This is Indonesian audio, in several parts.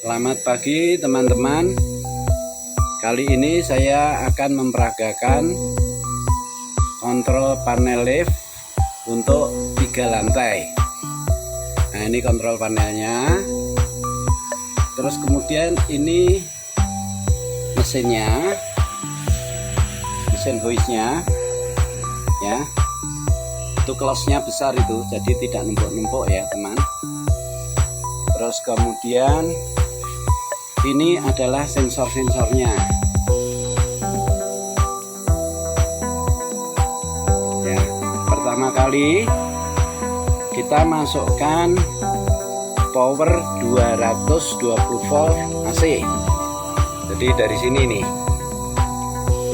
Selamat pagi teman-teman. Kali ini saya akan memperagakan kontrol panel lift untuk 3 lantai. Nah, ini kontrol panelnya. Terus kemudian ini mesinnya, mesin hoistnya ya. Itu close-nya besar itu, jadi tidak numpuk-numpuk ya teman. Terus kemudian ini adalah sensor-sensornya ya. Pertama kali kita masukkan power 220 volt AC. Jadi dari sini nih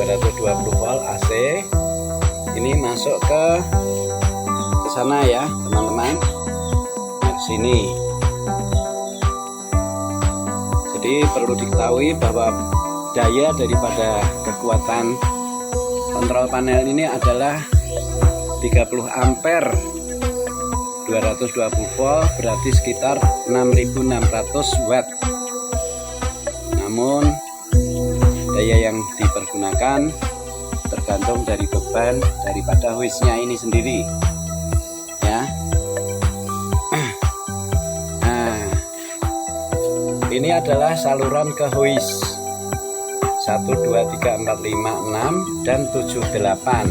220 volt AC ini masuk ke sana ya teman-teman. Nah, di sini. Jadi perlu diketahui bahwa daya daripada kekuatan kontrol panel ini adalah 30 ampere. 220 volt berarti sekitar 6600 watt. Namun daya yang dipergunakan tergantung dari beban daripada hoistnya ini sendiri ya. Ini adalah saluran ke hoist 1, 2, 3, 4, 5, 6 dan 7, 8.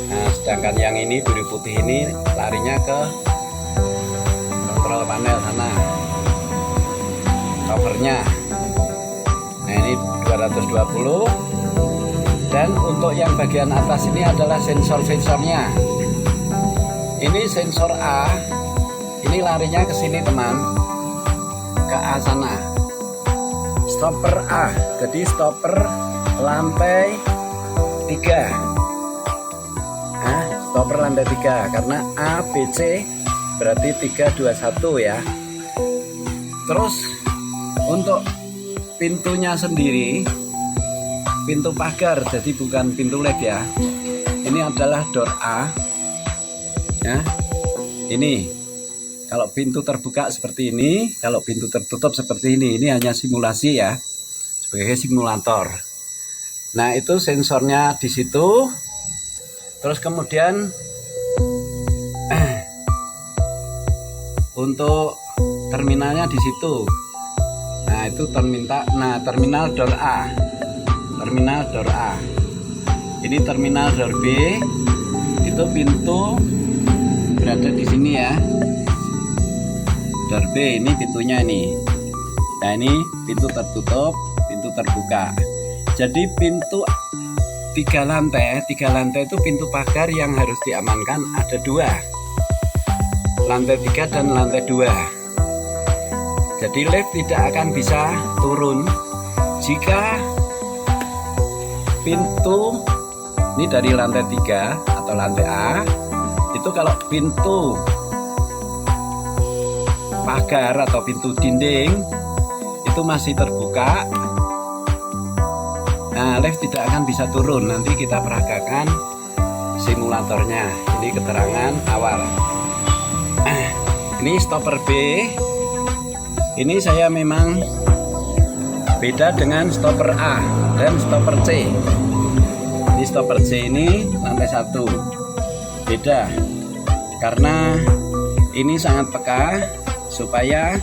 Nah, sedangkan yang ini biru putih ini larinya ke kontrol panel sana, covernya. Nah, ini 220. Dan untuk yang bagian atas ini adalah sensor-sensornya. Ini sensor A, ini larinya ke sini teman, ke A sana. Stopper A, jadi stopper lantai 3. Nah, stopper lantai 3 karena A, B, C berarti 3, 2, 1 ya. Terus untuk pintunya sendiri, pintu pagar, jadi bukan pintu lift ya. Ini adalah door A ya. Ini kalau pintu terbuka seperti ini, kalau pintu tertutup seperti ini hanya simulasi ya, sebagai simulator. Nah, itu sensornya di situ. Terus kemudian untuk terminalnya di situ. Nah, itu terminal door A. Terminal door A. Ini terminal door B. Itu pintu berada di sini ya. Door B ini pintunya ini. Nah, ini pintu tertutup, pintu terbuka. Jadi pintu 3 lantai itu pintu pagar yang harus diamankan ada 2. Lantai 3 dan lantai 2. Jadi lift tidak akan bisa turun jika pintu ini dari lantai 3 atau lantai A. Itu kalau pintu pagar atau pintu dinding itu masih terbuka, nah lift tidak akan bisa turun. Nanti kita peragakan simulatornya. Ini keterangan awal. Ini stopper B. Ini saya memang beda dengan stopper A dan stopper C. Ini stopper C ini lantai 1 beda karena ini sangat peka supaya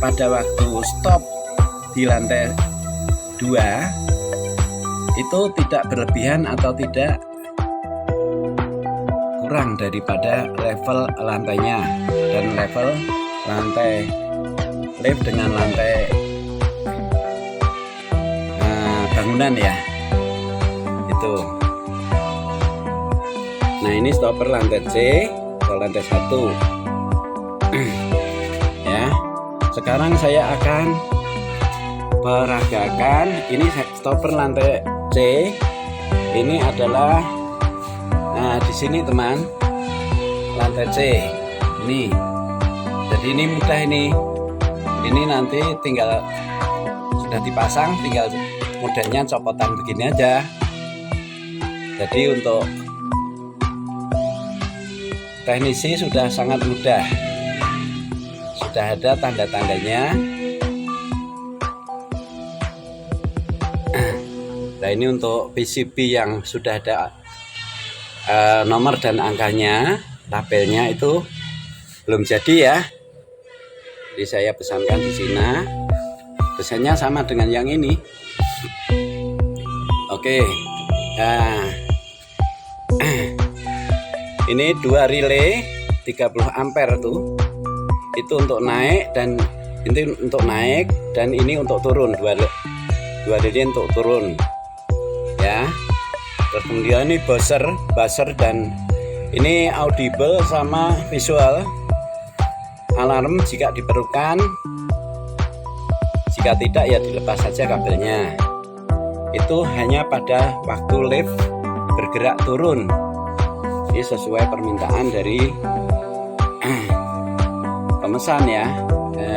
pada waktu stop di lantai 2 itu tidak berlebihan atau tidak kurang daripada level lantainya dan level lantai lift dengan lantai bangunan ya itu. Nah, ini stopper lantai C atau lantai 1 ya. Sekarang saya akan peragakan ini stopper lantai C. Ini adalah di sini teman, lantai C ini. Jadi ini mudah ini. Ini nanti tinggal sudah dipasang, tinggal modelnya copotan begini aja. Jadi untuk teknisi sudah sangat mudah. Sudah ada tanda-tandanya ini untuk PCB yang sudah ada nomor dan angkanya, labelnya itu belum jadi ya. Jadi saya pesankan di sini. Desainnya sama dengan yang ini. Oke. Nah, ini 2 relay 30 ampere tuh. Itu untuk naik dan ini untuk naik dan ini untuk turun, dua relay untuk turun ya. Terus kemudian ini buzzer dan ini audible sama visual alarm jika diperlukan. Jika tidak ya dilepas saja kabelnya. Itu hanya pada waktu lift bergerak turun. Ini sesuai permintaan dari pemesan ya.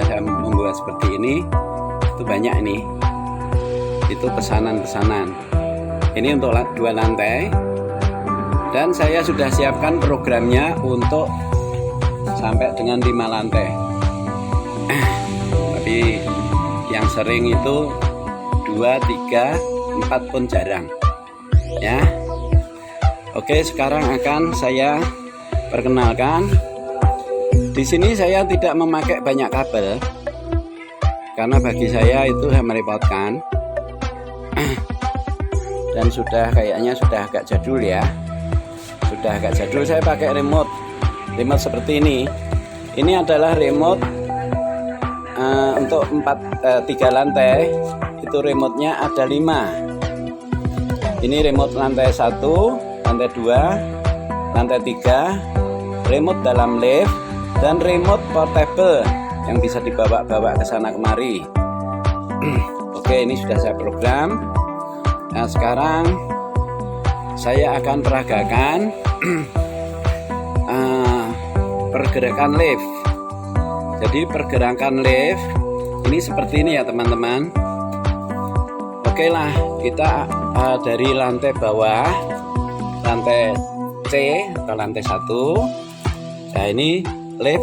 Saya membuat seperti ini. Itu banyak ini. Itu pesanan-pesanan. Ini untuk 2 lantai. Dan saya sudah siapkan programnya untuk sampai dengan 5 lantai. Tapi yang sering itu 2, 3, 4 pun jarang ya. Oke, sekarang akan saya perkenalkan. Di sini saya tidak memakai banyak kabel karena bagi saya itu merepotkan. Dan kayaknya sudah agak jadul ya. Sudah agak jadul. Saya pakai remote seperti ini. Ini adalah remote untuk 3 lantai. Itu remote-nya ada 5. Ini remote lantai 1, lantai 2, lantai 3, remote dalam lift, dan remote portable yang bisa dibawa-bawa ke sana kemari. Oke, ini sudah saya program. Nah, sekarang saya akan peragakan pergerakan lift. Jadi pergerakan lift ini seperti ini ya teman-teman. Oke lah, kita dari lantai bawah, lantai C atau lantai 1. Nah, ini lift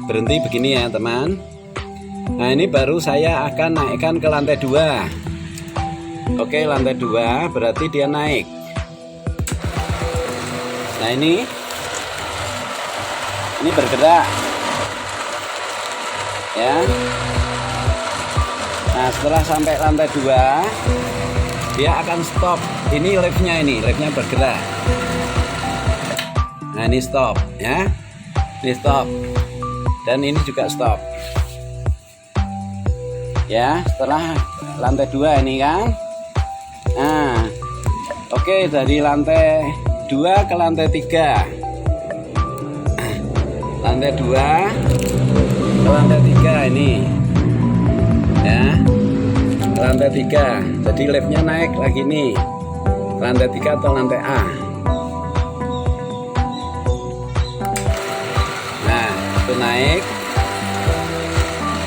berhenti begini ya teman. Nah, ini baru saya akan naikkan ke lantai 2. Oke, lantai 2 berarti dia naik. Nah, ini bergerak ya. Nah, setelah sampai lantai 2 dia akan stop. Ini liftnya bergerak. Nah, ini stop ya. Ini stop. Dan ini juga stop. Ya, setelah lantai 2 ini kan. Nah, oke, dari lantai 2 ke lantai 3. Lantai 2 ke lantai 3 ini. Ya. Ke lantai 3. Jadi liftnya naik lagi nih. Lantai 3 atau lantai A. Nah, itu naik.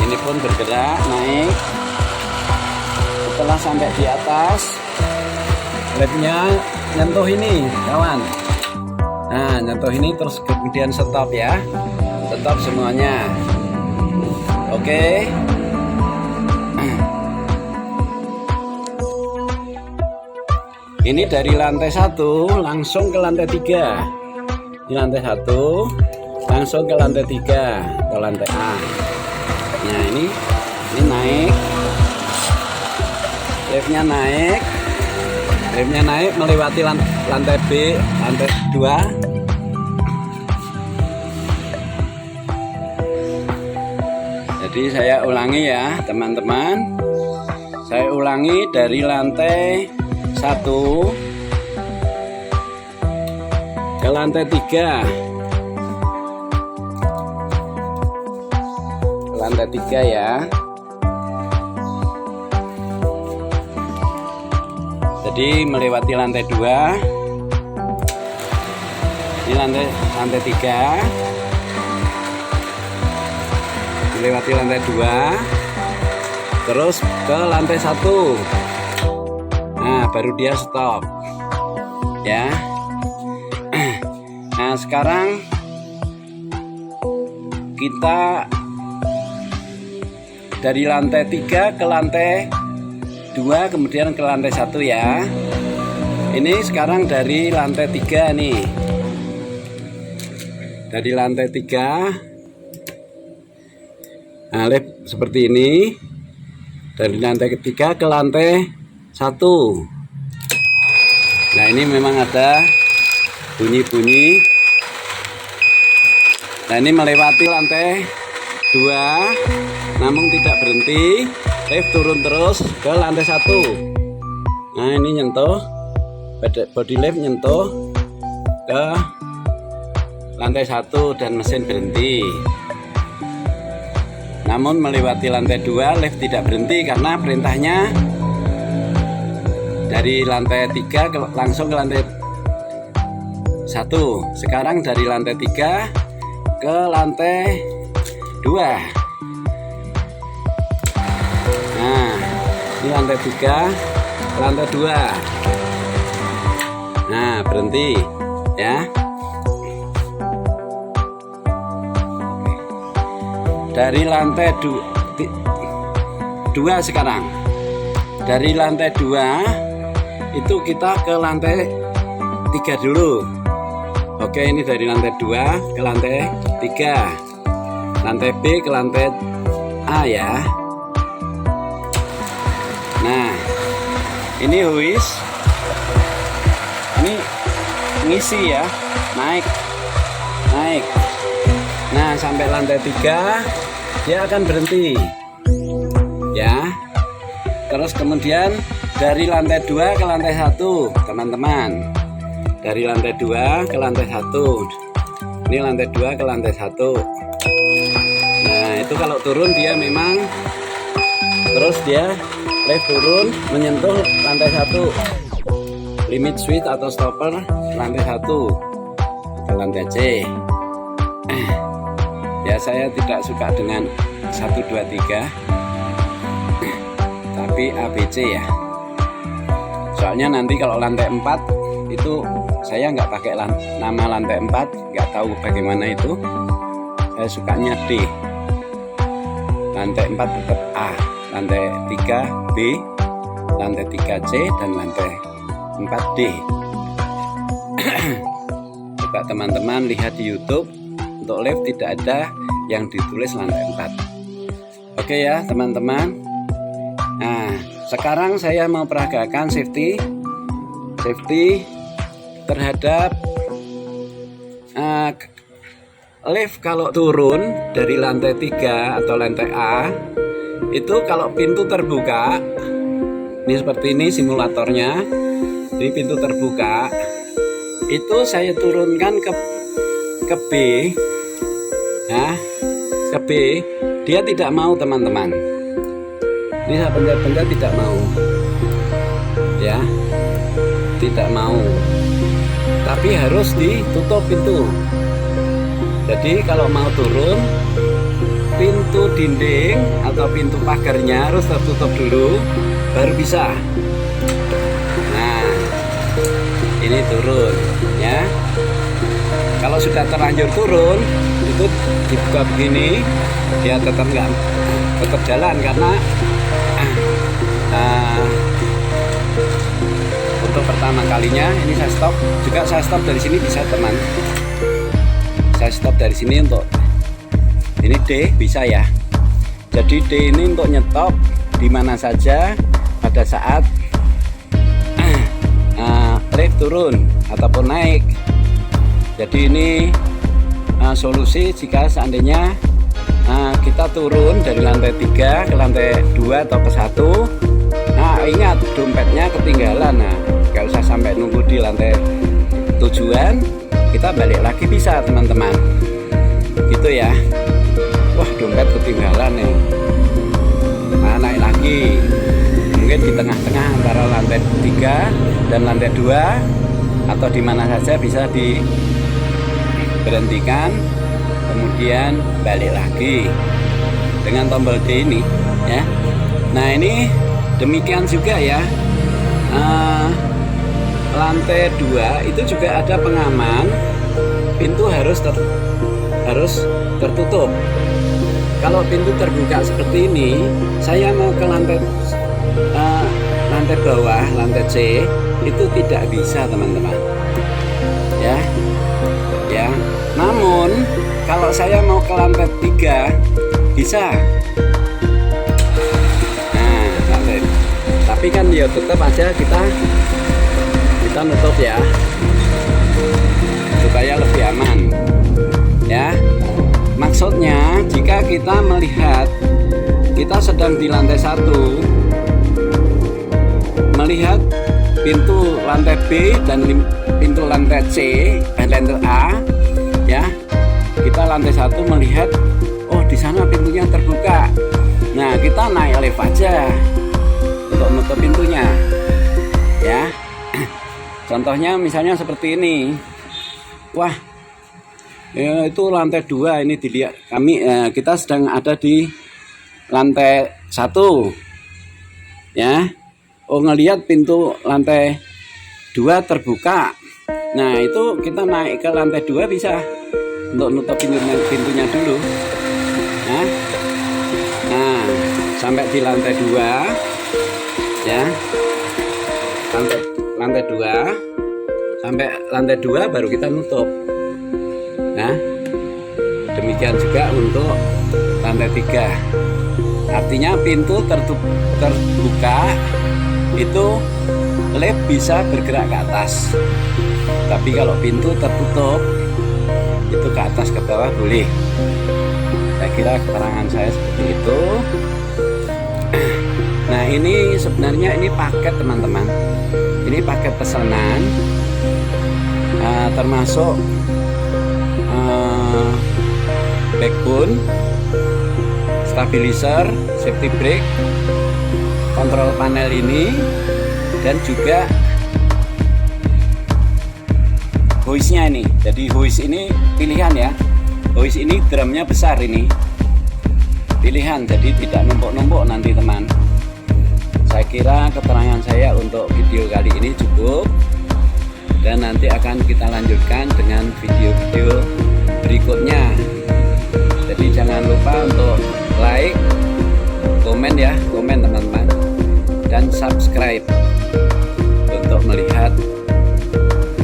Ini pun bergerak naik. Setelah sampai di atas, liftnya nyentuh ini kawan. Nah, nyentuh ini terus kemudian stop ya. Stop semuanya. Oke. Ini dari lantai 1 langsung ke lantai 3. Di lantai 1 langsung ke lantai 3 atau lantai A. Nah, ini naik. Liftnya naik melewati lantai B, lantai 2. Jadi saya ulangi ya teman-teman. Saya ulangi dari lantai 1 ke lantai 3. Ke lantai 3 ya. Jadi melewati lantai 2. Ini lantai 3. Melewati lantai 2. Terus ke lantai 1. Nah, baru dia stop. Ya. Nah, sekarang kita dari lantai 3 ke lantai 2 kemudian ke lantai 1 ya. Ini sekarang dari lantai 3 nih. Dari lantai 3. Nah, lift seperti ini. Dari lantai ketiga ke lantai 1. Nah, ini memang ada bunyi-bunyi. Nah, ini melewati lantai 2, namun tidak berhenti. Lift turun terus ke lantai 1. Nah, ini nyentuh, body lift nyentuh ke lantai 1 dan mesin berhenti. Namun melewati lantai 2, lift tidak berhenti karena perintahnya dari lantai 3 langsung ke lantai 1. Sekarang dari lantai 3 ke lantai 2. Nah, ini lantai 3, lantai 2. Nah, berhenti ya. Dari lantai 2 sekarang. Dari lantai 2 itu kita ke lantai 3 dulu. Oke, ini dari lantai 2 ke lantai 3. Lantai B ke lantai A ya. Nah, ini hois. Ini ngisi ya, naik. Nah, sampai lantai 3 dia akan berhenti ya. Terus kemudian dari lantai 2 ke lantai 1 teman-teman. Dari lantai 2 ke lantai 1. Ini lantai 2 ke lantai 1. Nah, itu kalau turun dia memang terus dia lift turun menyentuh lantai 1. Limit switch atau stopper lantai 1 atau lantai C. Ya, saya tidak suka dengan 1, 2, 3 tapi ABC ya. Soalnya nanti kalau lantai 4 itu saya nggak pakai nama lantai 4, nggak tahu bagaimana itu. Saya sukanya D. Lantai 4 tetap A, lantai 3 B, lantai 3 C, dan lantai 4 D. Coba teman-teman lihat di YouTube, untuk lift tidak ada yang ditulis lantai 4. Oke ya teman-teman. Nah, sekarang saya mau peragakan safety terhadap lift kalau turun dari lantai 3 atau lantai A. Itu kalau pintu terbuka, ini seperti ini simulatornya. Jadi pintu terbuka, itu saya turunkan ke B. Nah, ke B, dia tidak mau teman-teman. Ini saya pencet-pencet tidak mau. Ya, tidak mau. Tapi harus ditutup pintu. Jadi kalau mau turun, pintu dinding atau pintu pagarnya harus tertutup dulu, baru bisa. Nah, ini turun ya. Kalau sudah terlanjur turun, itu dibuka begini, dia tetap jalan karena untuk pertama kalinya ini saya stop. Juga saya stop dari sini bisa teman. Saya stop dari sini untuk ini D bisa ya. Jadi D ini untuk nyetop di mana saja pada saat lift turun ataupun naik. Jadi ini solusi jika seandainya kita turun dari lantai 3 ke lantai 2 atau ke 1. Nah, ingat dompetnya ketinggalan. Nah, gak usah sampai nunggu di lantai tujuan, kita balik lagi bisa teman-teman. Gitu ya. Wah, dompet ketinggalan nih. Nah, naik lagi. Mungkin di tengah-tengah antara lantai 3 dan lantai 2 atau di mana saja bisa diberhentikan, kemudian balik lagi dengan tombol D ini ya. Nah, ini demikian juga ya. Lantai 2 itu juga ada pengaman, pintu harus tertutup. Kalau pintu terbuka seperti ini, saya mau ke lantai lantai bawah, lantai C itu tidak bisa teman-teman, ya. Namun kalau saya mau ke lantai 3 bisa. Nah, lantai. Tapi kan ya tetap aja kita nutup ya, supaya lebih aman. Ya, maksudnya jika kita melihat kita sedang di lantai 1, melihat pintu lantai B dan pintu lantai C dan lantai A, ya, kita lantai 1 melihat, oh di sana pintunya terbuka. Nah, kita naik lift aja untuk menutup pintunya, ya. Contohnya misalnya seperti ini. Wah, ya, itu lantai 2 ini dilihat. Kita sedang ada di lantai 1, ya. Oh, ngelihat pintu lantai 2 terbuka. Nah, itu kita naik ke lantai 2 bisa untuk nutup pintunya dulu. Nah, sampai di lantai 2, ya. Lantai 2 sampai lantai 2 baru kita nutup. Nah, demikian juga untuk lantai 3. Artinya pintu terbuka itu lift bisa bergerak ke atas. Tapi kalau pintu tertutup itu ke atas ke bawah boleh. Saya kira keterangan saya seperti itu. Nah, ini sebenarnya ini paket teman-teman. Ini paket pesanan, termasuk backbone, stabilizer, safety brake, kontrol panel ini, dan juga hoisnya ini. Jadi hois ini pilihan ya. Hois ini drumnya besar ini. Pilihan, jadi tidak numpuk-numpuk nanti teman. Saya kira keterangan saya untuk video kali ini cukup, dan nanti akan kita lanjutkan dengan video-video berikutnya. Jadi jangan lupa untuk like, komen ya, komen teman-teman, dan subscribe untuk melihat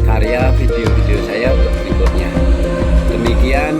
karya video-video saya berikutnya. Demikian.